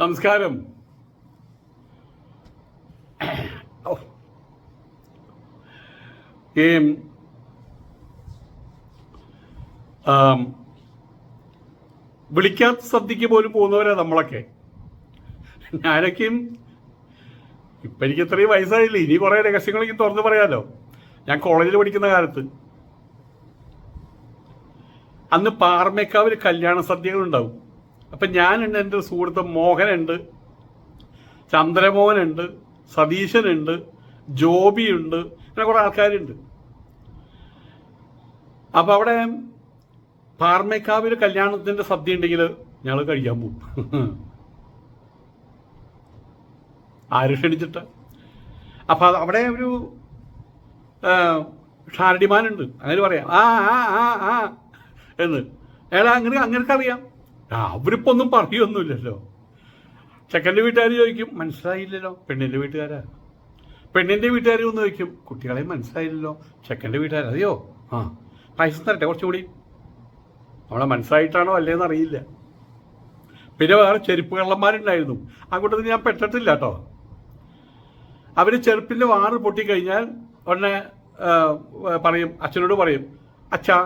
നമസ്കാരം. ഈ വിളിക്കാത്ത സദ്യക്ക് പോലും പോകുന്നവരാ നമ്മളൊക്കെ. ഞാനൊക്കെയും ഇപ്പം എനിക്ക് ഇത്രയും വയസ്സായില്ലേ, ഇനി കുറേ രഹസ്യങ്ങളൊക്കെ തുറന്ന് പറയാമല്ലോ. ഞാൻ കോളേജിൽ പഠിക്കുന്ന കാലത്ത് അന്ന് പാറമേക്കാവിൽ കല്യാണ സദ്യകളുണ്ടാവും. അപ്പം ഞാനുണ്ട്, എൻ്റെ സുഹൃത്ത് മോഹനുണ്ട്, ചന്ദ്രമോഹനുണ്ട്, സതീശനുണ്ട്, ജോബിയുണ്ട്, അങ്ങനെ കുറേ ആൾക്കാരുണ്ട്. അപ്പം അവിടെ പാറമേക്കാവിൽ കല്യാണത്തിൻ്റെ സദ്യ ഉണ്ടെങ്കിൽ ഞങ്ങൾ കഴിക്കാൻ പോകും. ആര് ക്ഷണിച്ചിട്ട്. അപ്പം അവിടെ ഒരു ഷാരടിമാനുണ്ട്, അങ്ങനെ പറയാം, ആ ആ ആ ആ എന്ന്. അയാൾ അങ്ങനെക്കറിയാം. അവരിപ്പോൾ ഒന്നും പറയുമൊന്നുമില്ലല്ലോ. ചെക്കൻ്റെ വീട്ടുകാർ ചോദിക്കും, മനസ്സിലായില്ലല്ലോ. പെണ്ണിൻ്റെ വീട്ടുകാരാ. പെണ്ണിൻ്റെ വീട്ടുകാർ ഒന്ന് ചോദിക്കും, കുട്ടികളെ മനസ്സിലായില്ലല്ലോ. ചെക്കൻ്റെ വീട്ടുകാർ അറിയോ? ആ, പൈസ തരട്ടെ കുറച്ചുകൂടി. നമ്മളെ മനസ്സിലായിട്ടാണോ അല്ലേന്ന് അറിയില്ല. പിന്നെ വേറെ ചെരുപ്പ് കള്ളന്മാരുണ്ടായിരുന്നു. ആ കൂട്ടത്തിൽ ഞാൻ പെട്ടിട്ടില്ല കേട്ടോ. അവർ ചെരുപ്പിൻ്റെ വാറ് പൊട്ടിക്കഴിഞ്ഞാൽ ഉടനെ പറയും, അച്ഛനോട് പറയും, അച്ഛാ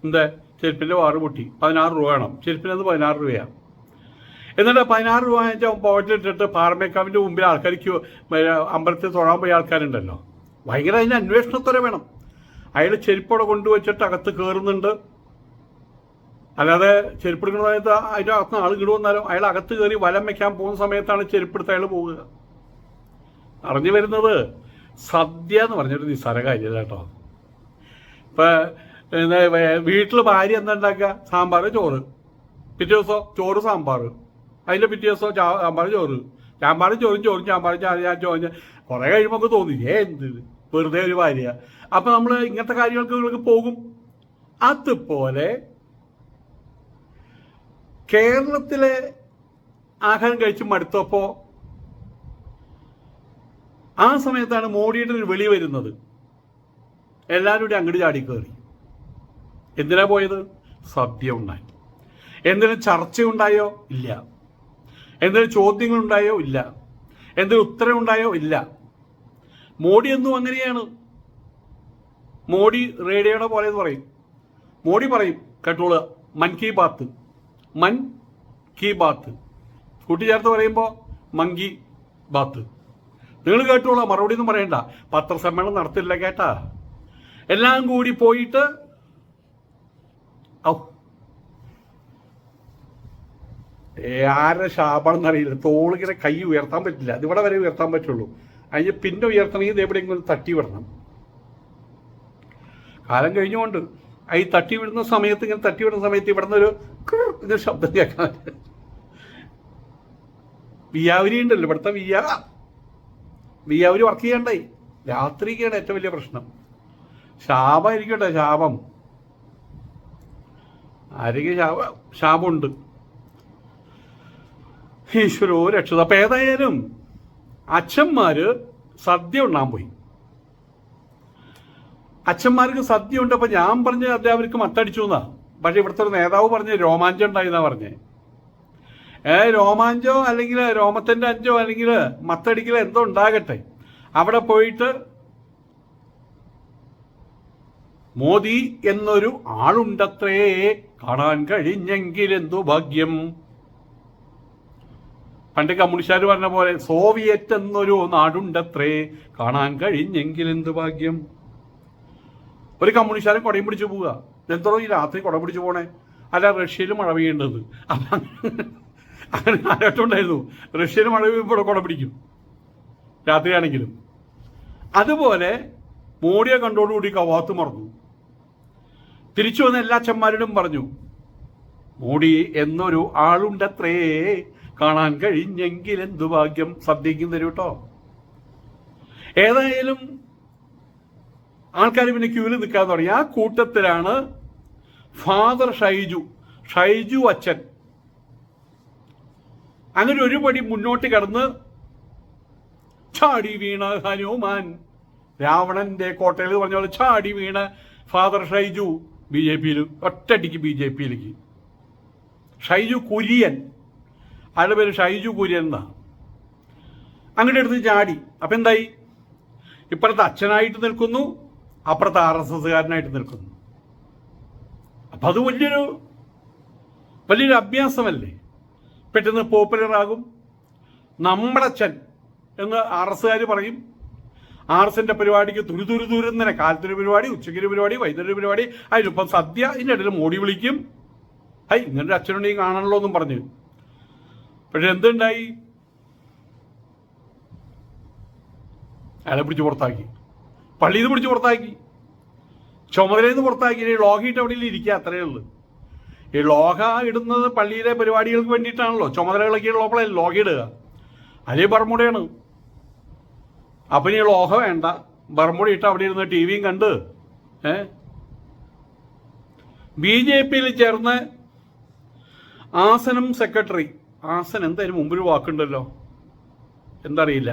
എന്താ ചെരുപ്പിൻ്റെ വാറ് പൊട്ടി, 16 രൂപ വേണം. ചെരുപ്പിനത് 16 രൂപയാണ്. എന്നിട്ട് 16 രൂപ വെച്ചാൽ പോയിട്ടിട്ടിട്ട് പാറമേക്കാവിൻ്റെ മുമ്പിൽ ആൾക്കാർക്ക് അമ്പലത്തിൽ തൊഴാൻ പോയ ആൾക്കാരുണ്ടല്ലോ, ഭയങ്കര അതിൻ്റെ അന്വേഷണത്തോടെ വേണം. അയാൾ ചെരുപ്പോടെ കൊണ്ടുവച്ചിട്ട് അകത്ത് കയറുന്നുണ്ട്. അല്ലാതെ ചെരുപ്പെടുക്കുന്ന സമയത്ത് അതിൻ്റെ അകത്ത് ആൾ ഇങ്ങോട്ട് വന്നാലോ, അയാൾ അകത്ത് കയറി വലം വയ്ക്കാൻ പോകുന്ന സമയത്താണ് ചെരുപ്പെടുത്ത് അയാൾ പോവുക. അറിഞ്ഞു വരുന്നത് സദ്യ എന്ന് പറഞ്ഞൊരു നിസ്സാര കാര്യമല്ല കേട്ടോ. ഇപ്പം വീട്ടിൽ ഭാര്യ എന്താ ഉണ്ടാക്കുക? സാമ്പാർ ചോറ്, പിറ്റേ ദിവസം ചോറ് സാമ്പാർ, അതിൻ്റെ പിറ്റേ ദിവസം സാമ്പാർ ചോറ്, സാമ്പാറും ചോറും സാമ്പാറും ഞാൻ ചോദിച്ച കുറേ കഴിയുമ്പോൾ നമുക്ക് തോന്നി, എന്ത് വെറുതെ ഒരു ഭാര്യ. അപ്പം നമ്മൾ ഇങ്ങനത്തെ കാര്യങ്ങൾക്ക് പോകും. അതുപോലെ കേരളത്തിലെ ആഹാരം കഴിച്ച് മടുത്തപ്പോൾ ആ സമയത്താണ് മോഡിയുടെ ഒരു വെളി വരുന്നത്. എല്ലാവരും കൂടി അങ്ങോട്ട് ചാടിക്കയറി. എന്തിനാ പോയത്? സദ്യ ഉണ്ടായി. എന്തിനും ചർച്ചയുണ്ടായോ? ഇല്ല. എന്തിനും ചോദ്യങ്ങളുണ്ടായോ? ഇല്ല. എന്തിനും ഉത്തരം ഉണ്ടായോ? ഇല്ല. മോഡി എന്നും അങ്ങനെയാണ്. മോഡി റേഡിയോയുടെ പോലെ പറയും. മോഡി പറയും, കേട്ടോളുക, മൻ കി ബാത്ത്, മൻ കി ബാത്ത് കൂട്ടിച്ചേർത്ത് പറയുമ്പോൾ മങ്കി ബാത്ത്. നിങ്ങൾ കേട്ടോളാം, മറുപടി ഒന്നും പറയണ്ട. പത്രസമ്മേളനം നടത്തില്ല കേട്ടാ. എല്ലാം കൂടി പോയിട്ട് ആരുടെ ശാപമാണെന്ന് അറിയില്ല. തോളിങ്ങനെ കൈ ഉയർത്താൻ പറ്റില്ല, അതിവിടെ വരെ ഉയർത്താൻ പറ്റുള്ളൂ. അതിന് പിന്നെ ഉയർത്തണമെങ്കിൽ എവിടെയെങ്കിലും തട്ടി വിടണം. കാലം കഴിഞ്ഞുകൊണ്ട് ഈ തട്ടി വിടുന്ന സമയത്ത്, ഇങ്ങനെ തട്ടി വിടുന്ന സമയത്ത് ഇവിടെ നിന്നൊരു ശബ്ദം കേൾക്കാൻ. വിയാവരി ഉണ്ടല്ലോ, ഇവിടുത്തെ വിയാവരി വർക്ക് ചെയ്യണ്ടായി. രാത്രിക്കാണ് ഏറ്റവും വലിയ പ്രശ്നം. ശാപമായിരിക്കട്ടെ, ശാപം. ആരെങ്കിലും ശാപമുണ്ട്. ഈശ്വരോ രക്ഷത. അപ്പം ഏതായാലും അച്ഛന്മാര് സദ്യ ഉണ്ണാൻ പോയി. അച്ഛന്മാർക്ക് സദ്യ ഉണ്ട്. അപ്പം ഞാൻ പറഞ്ഞ് എല്ലാവർക്കും മത്തടിച്ചു എന്നാ. പക്ഷെ ഇവിടുത്തെ ഒരു നേതാവ് പറഞ്ഞ് രോമാഞ്ചം ഉണ്ടായിന്നാ പറഞ്ഞേ. രോമാഞ്ചോ അല്ലെങ്കിൽ രോമത്തിൻ്റെ അഞ്ചോ അല്ലെങ്കിൽ മത്തടിക്കലോ എന്തോ ഉണ്ടാകട്ടെ. അവിടെ പോയിട്ട് മോദി എന്നൊരു ആളുണ്ടത്രേ, കാണാൻ കഴിഞ്ഞെങ്കിൽ എന്തു ഭാഗ്യം. പണ്ട് കമ്മ്യൂണിസ്റ്റുകാർ പറഞ്ഞ പോലെ സോവിയറ്റ് എന്നൊരു നാടുണ്ടത്രേ, കാണാൻ കഴിഞ്ഞെങ്കിൽ എന്ത് ഭാഗ്യം. ഒരു കമ്മ്യൂണിസ്റ്റുകാരൻ കുടയും പിടിച്ചു പോവുക. എന്തോ ഈ രാത്രി കുട പിടിച്ചു പോണേ? അല്ല, റഷ്യയിൽ മഴ പെയ്യേണ്ടത്. അപ്പം അങ്ങനെ ആരോട്ടുണ്ടായിരുന്നു. റഷ്യയിൽ മഴ പെയ്യുമ്പോൾ കുട പിടിക്കും രാത്രിയാണെങ്കിലും. അതുപോലെ മോഡിയെ കണ്ടോടുകൂടി കവാത്ത് മറന്നു. തിരിച്ചു വന്ന എല്ലാ അച്ഛന്മാരോടും പറഞ്ഞു, മോഡി എന്നൊരു ആളുണ്ടത്രേ, കാണാൻ കഴിഞ്ഞെങ്കിൽ എന്തു ഭാഗ്യം. സദ്യക്കും തരൂ കേട്ടോ. ഏതായാലും ആൾക്കാർ പിന്നെ ക്യൂവിൽ നിൽക്കാൻ തുടങ്ങി. ആ കൂട്ടത്തിലാണ് ഫാദർ ഷൈജു അച്ഛൻ. അങ്ങനെ ഒരു പടി മുന്നോട്ട് കടന്ന് ചാടി വീണ ഹനുമാൻ, രാവണന്റെ കോട്ടയിൽ പറഞ്ഞ പോലെ ചാടി വീണ ഫാദർ ഷൈജു BJP-യിൽ, ഒറ്റടിക്ക് BJP-യിലേക്ക്. ഷൈജു കുര്യൻ. അയാളുടെ പേര് ഷൈജു കുര്യൻ എന്നാണ്. അങ്ങനെ എടുത്ത് ചാടി. അപ്പം എന്തായി? ഇപ്പുറത്ത് അച്ഛനായിട്ട് നിൽക്കുന്നു, അപ്പുറത്ത് RSSകാരനായിട്ട് നിൽക്കുന്നു. അപ്പം അത് വലിയൊരു അഭ്യാസമല്ലേ? പെട്ടെന്ന് പോപ്പുലർ ആകും. നമ്മുടെ അച്ഛൻ എന്ന് RSകാർ പറയും. RSന്റെ പരിപാടിക്ക് തുരുതുരുന്നനെ കാലത്തൊരു പരിപാടി, ഉച്ചയ്ക്കൊരു പരിപാടി, വൈകുന്നേരം പരിപാടി, അതിനിപ്പം സദ്യ, ഇതിൻ്റെ ഇടയിൽ മോടി വിളിക്കും. ഇങ്ങനൊരു അച്ഛനുണ്ടെങ്കിൽ കാണണല്ലോ എന്നും പറഞ്ഞു. പക്ഷെ എന്തുണ്ടായി? അയാളെ പിടിച്ച് പുറത്താക്കി, പള്ളിയിൽ നിന്ന് പിടിച്ച് പുറത്താക്കി, ചുമതലയിൽ നിന്ന് പുറത്താക്കി. ഈ ലോഹയിട്ട് എവിടെയെങ്കിലും ഇരിക്കുക, അത്രയേ ഉള്ളൂ. ഈ ലോഹ ഇടുന്നത് പള്ളിയിലെ പരിപാടികൾക്ക് വേണ്ടിയിട്ടാണല്ലോ. ചുമതലകളൊക്കെ ഉള്ളപ്പോഴല്ലേ ലോഹ ഇടുക. അതേ ബർമുടയാണ്. അപ്പം ഈ ലോഹ വേണ്ട, ബർമുട ഇട്ട് അവിടെ ഇരുന്ന് TV കണ്ട് BJPയിൽ ചേർന്ന് ആസനം സെക്രട്ടറി, ആസൻ എന്തായാലും മുമ്പൊരു വാക്കുണ്ടല്ലോ, എന്തറിയില്ല,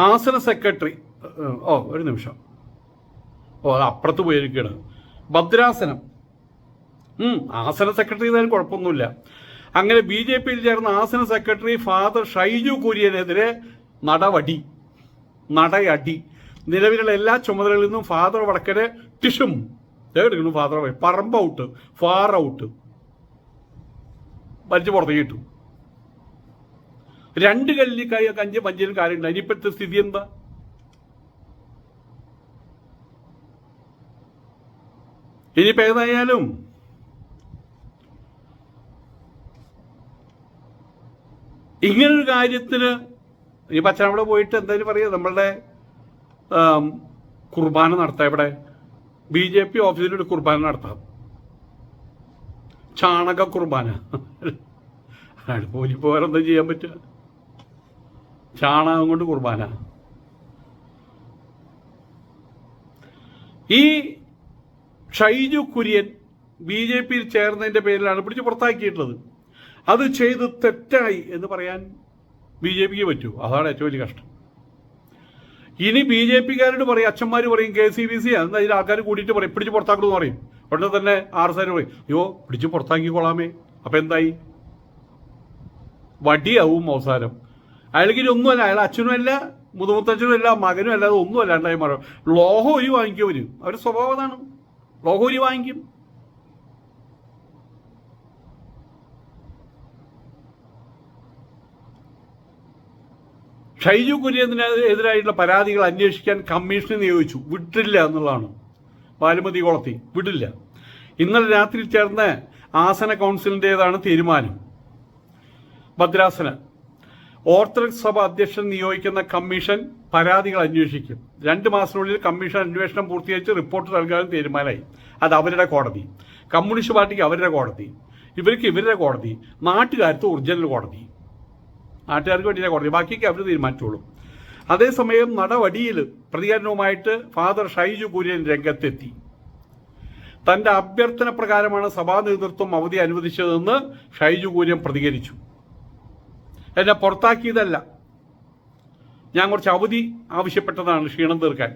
ആസന സെക്രട്ടറി, ഒരു നിമിഷം, അപ്പുറത്ത് പോയിരിക്കുകയാണ്, ഭദ്രാസനം, ആസന സെക്രട്ടറി ചെയ്താലും കുഴപ്പമൊന്നുമില്ല. അങ്ങനെ BJPയിൽ ചേർന്ന ആസന സെക്രട്ടറി ഫാദർ ഷൈജു കുര്യനെതിരെ നടയടി. നിലവിലുള്ള എല്ലാ ചുമതലകളിൽ നിന്നും ഫാദർ വടക്കരെ ടിഷും എടുക്കുന്നു. ഫാദർ പറമ്പ് ഔട്ട്, ഫാർ ഔട്ട്, വലിച്ചു പുറത്തേക്ക് ഇട്ടു. 2 കല്ലിൽ കഞ്ച് പഞ്ചിലും കാര്യമുണ്ട്. അതിനിപ്പോഴത്തെ സ്ഥിതി എന്താ? ഇനിയിപ്പോൾ ഏതായാലും ഇങ്ങനൊരു കാര്യത്തിന് ഈ പച്ചനവിടെ പോയിട്ട് എന്തായാലും പറയുക, നമ്മളുടെ കുർബാന നടത്താം. ഇവിടെ BJP ഓഫീസിലൊരു കുർബാന നടത്താം, ചാണക കുർബാന. പോലി പോകാറെന്താ ചെയ്യാൻ പറ്റുക? ചാണകം കൊണ്ട് കുർബാന. ഈ ഷൈജു കുര്യൻ BJPയിൽ ചേർന്നതിൻ്റെ പേരിലാണ് പിടിച്ച് പുറത്താക്കിയിട്ടുള്ളത്. അത് ചെയ്ത് തെറ്റായി എന്ന് പറയാൻ BJPക്ക് പറ്റൂ. അതാണ് ഏറ്റവും വലിയ കഷ്ടം. ഇനി BJPക്കാരോട് പറയും, അച്ഛന്മാർ പറയും, KCBC അന്ന് അതിൽ ആൾക്കാർ കൂടിയിട്ട് പറയും പിടിച്ച് പുറത്താക്കണമെന്ന് പറയും. ഉടനെ തന്നെ RSകാർ പറയും, അയ്യോ പിടിച്ച് പുറത്താക്കിക്കൊള്ളാമേ. അപ്പം എന്തായി? വടിയാവും അവസാനം. അയാൾക്ക് ഇനി ഒന്നുമല്ല, അയാൾ അച്ഛനും അല്ല, മുതുമുത്തച്ഛനും അല്ല, മകനും അല്ലാതെ ഒന്നും അല്ലാണ്ടായി മാറും. ലോഹോരി വാങ്ങിക്കും അവരുടെ സ്വഭാവം അതാണ്. ലോഹോരി വാങ്ങിക്കും. ഷൈജു കുര്യനെതിരായിട്ടുള്ള പരാതികൾ അന്വേഷിക്കാൻ കമ്മീഷനെ നിയോഗിച്ചു. വിട്ടില്ല എന്നുള്ളതാണ് ബാലുമതി കോളത്തി, വിടില്ല. ഇന്നലെ രാത്രി ചേർന്ന ആസന കൗൺസിലിൻ്റേതാണ് തീരുമാനം. ഭദ്രാസന ഓർത്തഡോക്സ് സഭ അധ്യക്ഷൻ നിയോഗിക്കുന്ന കമ്മീഷൻ പരാതികൾ അന്വേഷിക്കും. 2 മാസത്തിനുള്ളിൽ കമ്മീഷൻ അന്വേഷണം പൂർത്തീകരിച്ച് റിപ്പോർട്ട് നൽകാനും തീരുമാനമായി. അത് അവരുടെ കോടതി. കമ്മ്യൂണിസ്റ്റ് പാർട്ടിക്ക് അവരുടെ കോടതി, ഇവർക്ക് ഇവരുടെ കോടതി, നാട്ടുകാർക്ക് ഒറിജിനൽ കോടതി. നാട്ടുകാർക്ക് വേണ്ടിയില്ല കോടതി, ബാക്കിയൊക്കെ അവർ തീരുമാനിച്ചോളൂ. അതേസമയം നടവടിയിൽ പ്രതികരണവുമായിട്ട് ഫാദർ ഷൈജു കുര്യൻ രംഗത്തെത്തി. തന്റെ അഭ്യർത്ഥന പ്രകാരമാണ് സഭാ നേതൃത്വം അവധി അനുവദിച്ചതെന്ന് ഷൈജു കുര്യൻ പ്രതികരിച്ചു. എന്നെ പുറത്താക്കിയതല്ല, ഞാൻ കുറച്ച് അവധി ആവശ്യപ്പെട്ടതാണ് ക്ഷീണം തീർക്കാൻ.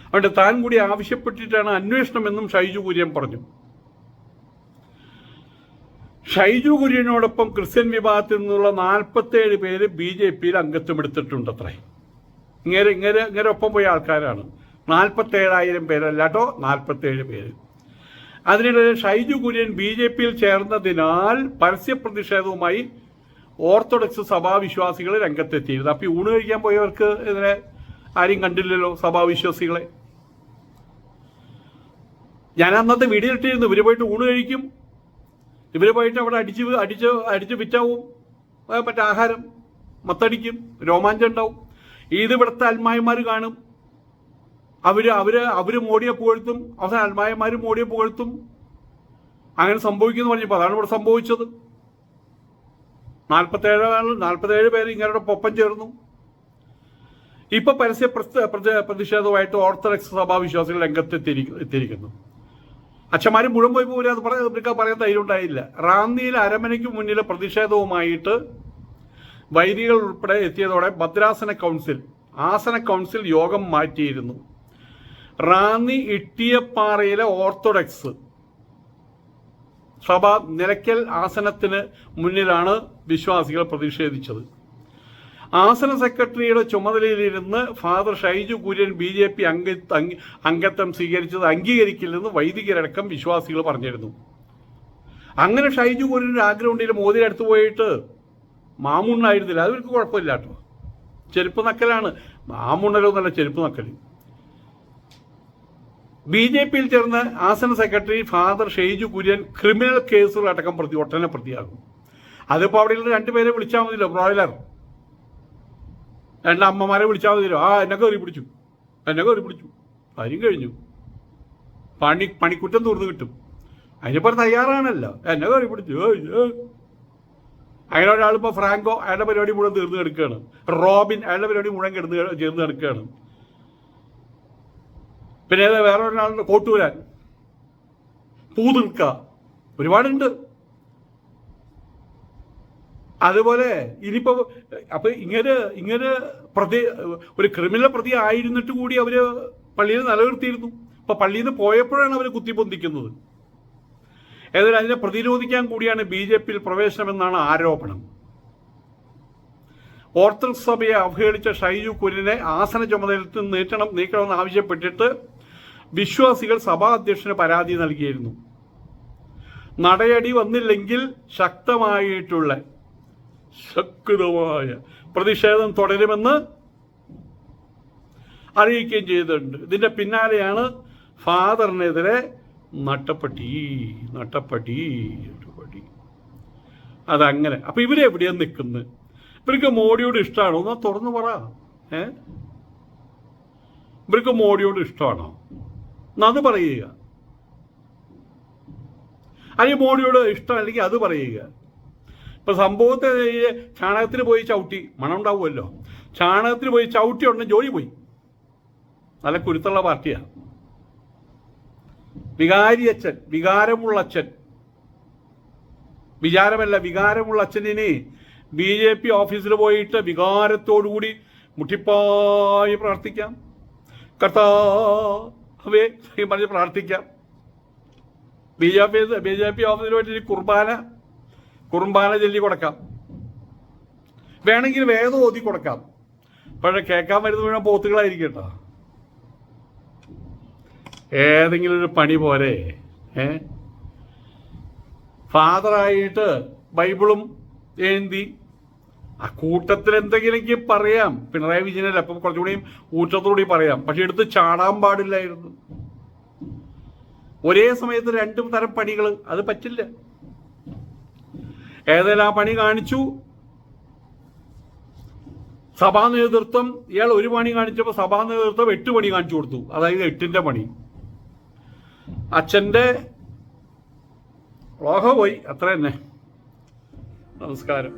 അതുകൊണ്ട് താൻ കൂടി ആവശ്യപ്പെട്ടിട്ടാണ് അന്വേഷണമെന്നും ഷൈജു കുര്യൻ പറഞ്ഞു. ഷൈജു കുര്യനോടൊപ്പം ക്രിസ്ത്യൻ വിഭാഗത്തിൽ നിന്നുള്ള 47 പേര് BJPയിൽ അംഗത്വം എടുത്തിട്ടുണ്ടത്രേ. ഇങ്ങനെ ഒപ്പം പോയ ആൾക്കാരാണ്. 47,000 പേരല്ലാട്ടോ, 47 പേര്. അതിനിടെ ഷൈജു കുര്യൻ BJPയിൽ ചേർന്നതിനാൽ പരസ്യ പ്രതിഷേധവുമായി ഓർത്തഡോക്സ് സഭാവിശ്വാസികൾ രംഗത്തെത്തിയിരുന്നു. അപ്പം ഊണ് കഴിക്കാൻ പോയവർക്ക് ഇതിനെ ആരും കണ്ടില്ലല്ലോ, സഭാവിശ്വാസികളെ. ഞാൻ അന്നത്തെ വീഡിയോ ഇട്ടിരുന്നു, ഇവർ പോയിട്ട് ഊണ് കഴിക്കും, ഇവർ പോയിട്ട് അവിടെ അടിച്ച് വിറ്റാവും, മറ്റേ ആഹാരം മത്തടിക്കും, രോമാഞ്ചം ഉണ്ടാവും. ഇത് ഇവിടുത്തെ അൽമായന്മാർ കാണും, അവര് മോഡിയെ പുകഴ്ത്തും, അവസാനം അൽമായന്മാർ മോഡിയെ പുകഴ്ത്തും. അങ്ങനെ സംഭവിക്കുമെന്ന് പറഞ്ഞപ്പോൾ അതാണ് ഇവിടെ സംഭവിച്ചത്. 47 പേര് ഇങ്ങനെ ഒപ്പം ചേർന്നു. ഇപ്പൊ പരസ്യ പ്രതിഷേധവുമായിട്ട് ഓർത്തഡോക്സ് സഭാവിശ്വാസികൾ രംഗത്തെത്തിയിരിക്കുന്നു. അച്ഛന്മാരും മുഴുവൻ പോയി പോലും അത് പറയാൻ ധൈര്യം ഉണ്ടായില്ല. റാന്നിയിൽ അരമനയ്ക്ക് മുന്നിലെ പ്രതിഷേധവുമായിട്ട് വൈദികൾ ഉൾപ്പെടെ എത്തിയതോടെ ആസന കൗൺസിൽ യോഗം മാറ്റിയിരുന്നു. റാന്നി ഇട്ടിയപ്പാറയിലെ ഓർത്തഡോക്സ് നിലയ്ക്കൽ ആസനത്തിന് മുന്നിലാണ് വിശ്വാസികൾ പ്രതിഷേധിച്ചത്. ആസന സെക്രട്ടറിയുടെ ചുമതലയിലിരുന്ന് ഫാദർ ഷൈജു കുര്യൻ BJP അംഗത്വം സ്വീകരിച്ചത് അംഗീകരിക്കില്ലെന്ന് വൈദികരടക്കം വിശ്വാസികൾ പറഞ്ഞിരുന്നു. അങ്ങനെ ഷൈജു കുര്യൻ്റെ ആഗ്രഹം ഉണ്ടെങ്കിൽ മോദിയുടെ അടുത്ത് പോയിട്ട് മാമുണ്ണായിരുന്നില്ല, അവർക്ക് കുഴപ്പമില്ല കേട്ടോ. ചെരുപ്പ് നക്കലാണ്, മാമുണ്ണലൊന്നല്ല, ചെരുപ്പ് നക്കൽ. BJPയിൽ ചേർന്ന് ആസന secretary father Shaiju Kurian criminal കേസുകളടക്കം ഒട്ടനെ പ്രതിയാകും. അതിപ്പോൾ അവിടെയുള്ള രണ്ടുപേരെ വിളിച്ചാൽ മതിയല്ലോ, ബ്രോയിലർ അമ്മമാരെ വിളിച്ചാൽ മതിയല്ലോ. എന്നെ കയറി പിടിച്ചു, കാര്യം കഴിഞ്ഞു, പണിക്കുറ്റം തീർന്നു കിട്ടും. അതിനിപ്പോൾ തയ്യാറാണല്ലോ, എന്നെ കയറി പിടിച്ചു. അങ്ങനെ ഒരാളിപ്പോൾ ഫ്രാങ്കോ, അയാളുടെ പരിപാടി മുഴുവൻ തീർന്നു കിടക്കുകയാണ്. റോബിൻ, അയാളുടെ പരിപാടി മുഴുവൻ ചേർന്ന് കിടക്കുകയാണ്. പിന്നെ വേറെ ഒരാളുടെ കോട്ടൂരാൻ, പൂതിർക്ക, ഒരുപാടുണ്ട്. അതുപോലെ ഇനിയിപ്പോൾ അപ്പം ഇങ്ങനെ ഒരു ക്രിമിനൽ പ്രതി ആയിരുന്നിട്ട് കൂടി അവർ പള്ളിയിൽ നിലനിർത്തിയിരുന്നു. ഇപ്പം പള്ളിയിൽ നിന്ന് പോയപ്പോഴാണ് അവർ കുത്തിപ്പൊന്തിക്കുന്നത്. ഏതായാലും അതിനെ പ്രതിരോധിക്കാൻ കൂടിയാണ് BJPയിൽ പ്രവേശനമെന്നാണ് ആരോപണം. ഓർത്തഡോക്സ് സഭയെ അവഹേളിച്ച ഷൈജു കുര്യനെ ആസന ചുമതലയിൽ നിന്ന് നീക്കണമെന്ന് ആവശ്യപ്പെട്ടിട്ട് വിശ്വാസികൾ സഭാ അധ്യക്ഷന് പരാതി നൽകിയിരുന്നു. നടയടി വന്നില്ലെങ്കിൽ ശക്തമായ പ്രതിഷേധം തുടരുമെന്ന് അറിയിക്കുകയും ചെയ്തിട്ടുണ്ട്. ഇതിന്റെ പിന്നാലെയാണ് ഫാദറിനെതിരെ നട്ടപ്പട്ടി. അതങ്ങനെ. അപ്പൊ ഇവരെവിടെയാണ് നിൽക്കുന്നത്? ഇവർക്ക് മോഡിയോട് ഇഷ്ടമാണോ? എന്നാ തുറന്നു പറ. ഇവർക്ക് മോഡിയോട് ഇഷ്ടമാണോ അത് പറയുക. അല്ലെങ്കിൽ മോഡിയോട് ഇഷ്ടമല്ലെങ്കിൽ അത് പറയുക. ഇപ്പൊ സംഭവത്തെ ചാണകത്തിന് പോയി ചവിട്ടി മണം ഉണ്ടാവുമല്ലോ. ചാണകത്തിന് പോയി ചവിട്ടി ഉടനെ ജോലി പോയി. നല്ല കുരുത്തുള്ള പാർട്ടിയാണ്. വികാരിയച്ഛൻ, വികാരമുള്ള അച്ഛൻ, വികാരമുള്ള അച്ഛനെ BJP ഓഫീസിൽ പോയിട്ട് വികാരത്തോടുകൂടി മുട്ടിപ്പായി പ്രാർത്ഥിക്കാം. കർത്താവേ പറഞ്ഞ് പ്രാർത്ഥിക്കാം. BJP ഓഫീസിൽ പോയിട്ട് കുർബാന ചൊല്ലി കൊടുക്കാം. വേണമെങ്കിൽ വേദം ഓതി കൊടുക്കാം. പക്ഷെ കേൾക്കാൻ വരുന്ന മുഴുവൻ പോത്തുകളായിരിക്കും കേട്ടോ. ഏതെങ്കിലും ഒരു പണി പോരെ. ഫാദറായിട്ട് ബൈബിളും ഏന്തി ആ കൂട്ടത്തിൽ എന്തെങ്കിലും പറയാം. പിണറായി വിജയനല്ല, അപ്പം കുറച്ചുകൂടിയും ഊറ്റത്തോടുകൂടി പറയാം. പക്ഷെ എടുത്ത് ചാടാൻ പാടില്ലായിരുന്നു. ഒരേ സമയത്ത് രണ്ടും തരം പണികൾ, അത് പറ്റില്ല. ഏതായാലും ആ പണി കാണിച്ചു സഭാ നേതൃത്വം. ഇയാൾ ഒരു പണി കാണിച്ചപ്പോൾ സഭാ നേതൃത്വം 8 പണി കാണിച്ചു കൊടുത്തു. അതായത് 8ന്റെ പണി. അച്ഛൻ്റെ ലോഹ പോയി, അത്ര തന്നെ. നമസ്കാരം.